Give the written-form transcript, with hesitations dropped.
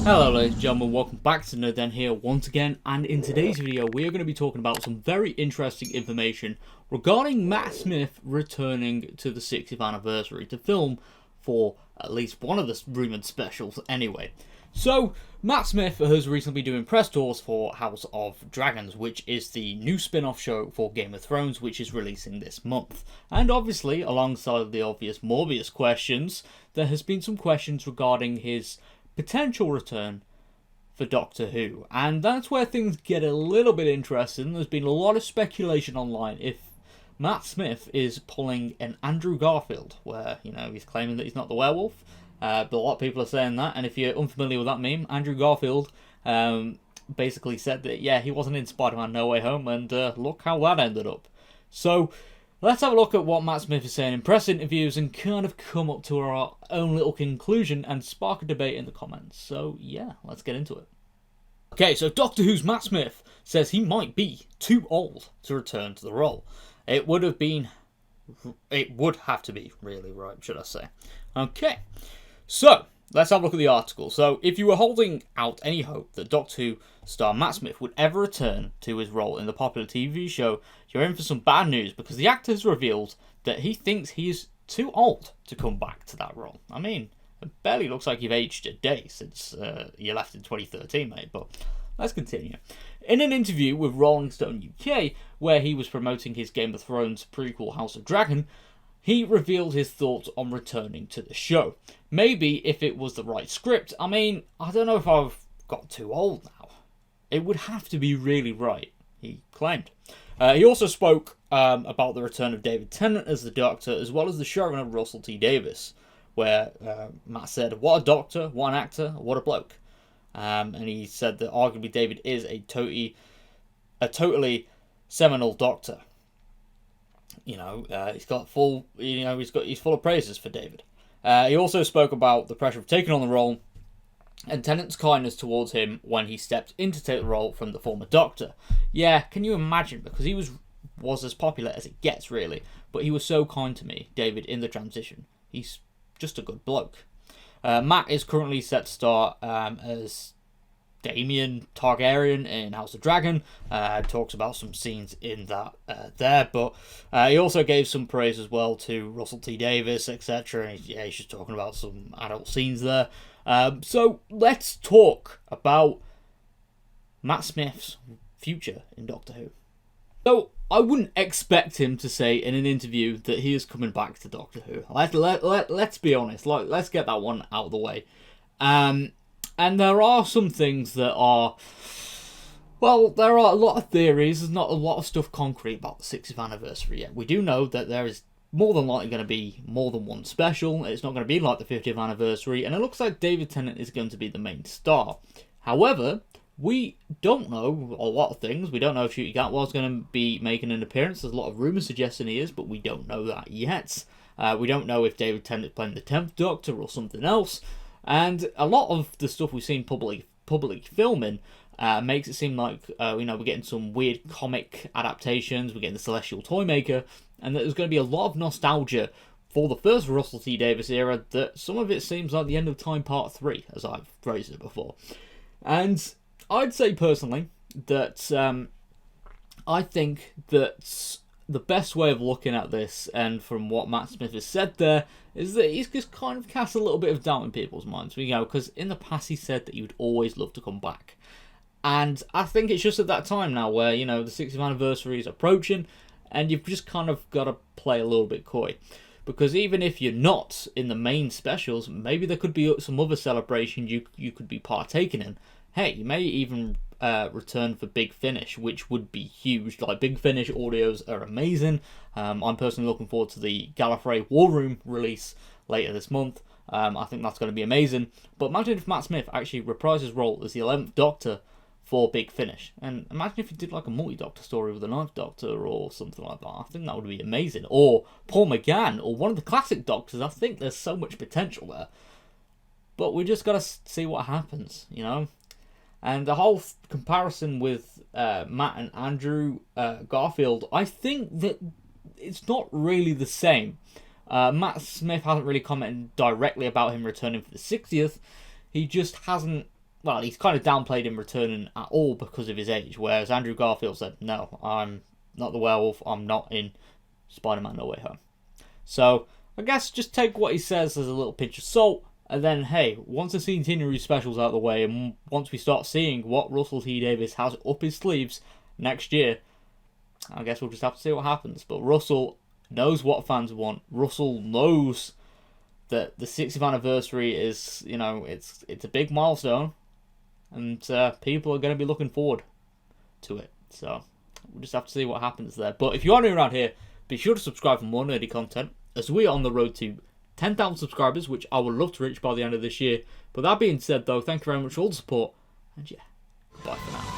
Hello ladies and gentlemen, welcome back to Nerden here once again, and in today's video we are going to be talking about some very interesting information regarding Matt Smith returning to the 60th anniversary to film for at least one of the rumoured specials anyway. So, Matt Smith has recently been doing press tours for House of Dragons, which is the new spin-off show for Game of Thrones, which is releasing this month. And obviously, alongside the obvious Morbius questions, there has been some questions regarding his potential return for Doctor Who, and that's where things get a little bit interesting. There's been a lot of speculation online if Matt Smith is pulling an Andrew Garfield, where, you know, he's claiming that he's not the werewolf, but a lot of people are saying that, and if you're unfamiliar with that meme, Andrew Garfield basically said that, yeah, he wasn't in Spider-Man No Way Home, and look how that ended up. So, let's have a look at what Matt Smith is saying in press interviews and kind of come up to our own little conclusion and spark a debate in the comments. So, yeah, let's get into it. Okay, so Doctor Who's Matt Smith says he might be too old to return to the role. It would have to be, really, right, should I say. Okay, so let's have a look at the article. So, if you were holding out any hope that Doctor Who star Matt Smith would ever return to his role in the popular TV show, you're in for some bad news, because the actor has revealed that he thinks he is too old to come back to that role. I mean, it barely looks like you've aged a day since you left in 2013, mate, but let's continue. In an interview with Rolling Stone UK, where he was promoting his Game of Thrones prequel House of Dragon, he revealed his thoughts on returning to the show. Maybe if it was the right script. I mean, I don't know if I've got too old now. It would have to be really right, he claimed. He also spoke about the return of David Tennant as the Doctor, as well as the showrunner Russell T Davies, where Matt said, "What a doctor, what an actor, what a bloke." And he said that arguably David is a totally seminal Doctor. You know, he's full of praises for David. He also spoke about the pressure of taking on the role and Tennant's kindness towards him when he stepped in to take the role from the former Doctor. Yeah, can you imagine? Because he was as popular as it gets, really. But he was so kind to me, David, in the transition. He's just a good bloke. Matt is currently set to star as Daemon Targaryen in House of Dragon. Talks about some scenes in that there, but he also gave some praise as well to Russell T Davies, etc. And he's just talking about some adult scenes there. So let's talk about Matt Smith's future in Doctor Who. So I wouldn't expect him to say in an interview that he is coming back to Doctor Who. Let's be honest. Let's get that one out of the way. And there are some things that are... Well, there are a lot of theories. There's not a lot of stuff concrete about the 60th anniversary yet. We do know that there is more than likely going to be more than one special. It's not going to be like the 50th anniversary. And it looks like David Tennant is going to be the main star. However, we don't know a lot of things. We don't know if Ncuti Gatwa's going to be making an appearance. There's a lot of rumours suggesting he is, but we don't know that yet. We don't know if David Tennant's playing the 10th Doctor or something else. And a lot of the stuff we've seen public filming makes it seem like we're getting some weird comic adaptations. We're getting the Celestial Toymaker, and that there's going to be a lot of nostalgia for the first Russell T Davies era. That some of it seems like the End of Time Part 3, as I've phrased it before. And I'd say personally that I think that the best way of looking at this, and from what Matt Smith has said there, is that he's just kind of cast a little bit of doubt in people's minds. Because in the past he said that he would always love to come back. And I think it's just at that time now where, the 60th anniversary is approaching, and you've just kind of got to play a little bit coy. Because even if you're not in the main specials, maybe there could be some other celebration you could be partaking in. Hey, you may even return for Big Finish, which would be huge. Like, Big Finish audios are amazing. I'm personally looking forward to the Gallifrey War Room release later this month. I think that's going to be amazing. But imagine if Matt Smith actually reprised his role as the 11th Doctor for Big Finish. And imagine if he did like a multi-Doctor story with the 9th Doctor or something like that. I think that would be amazing. Or Paul McGann, or one of the classic Doctors. I think there's so much potential there. But we just got to see what happens, And the whole comparison with Matt and Andrew Garfield, I think that it's not really the same. Matt Smith hasn't really commented directly about him returning for the 60th. He just hasn't well, he's kind of downplayed him returning at all because of his age, whereas Andrew Garfield said, no, I'm not the werewolf, I'm not in Spider-Man No Way Home. So, I guess just take what he says as a little pinch of salt, and then, hey, once the centenary special's out of the way, and once we start seeing what Russell T Davies has up his sleeves next year, I guess we'll just have to see what happens. But Russell knows what fans want. Russell knows that the 60th anniversary is, it's a big milestone, and people are going to be looking forward to it. So we'll just have to see what happens there. But if you are new around here, be sure to subscribe for more nerdy content, as we are on the road to 10,000 subscribers, which I would love to reach by the end of this year. But that being said, though, thank you very much for all the support, and yeah, goodbye for now.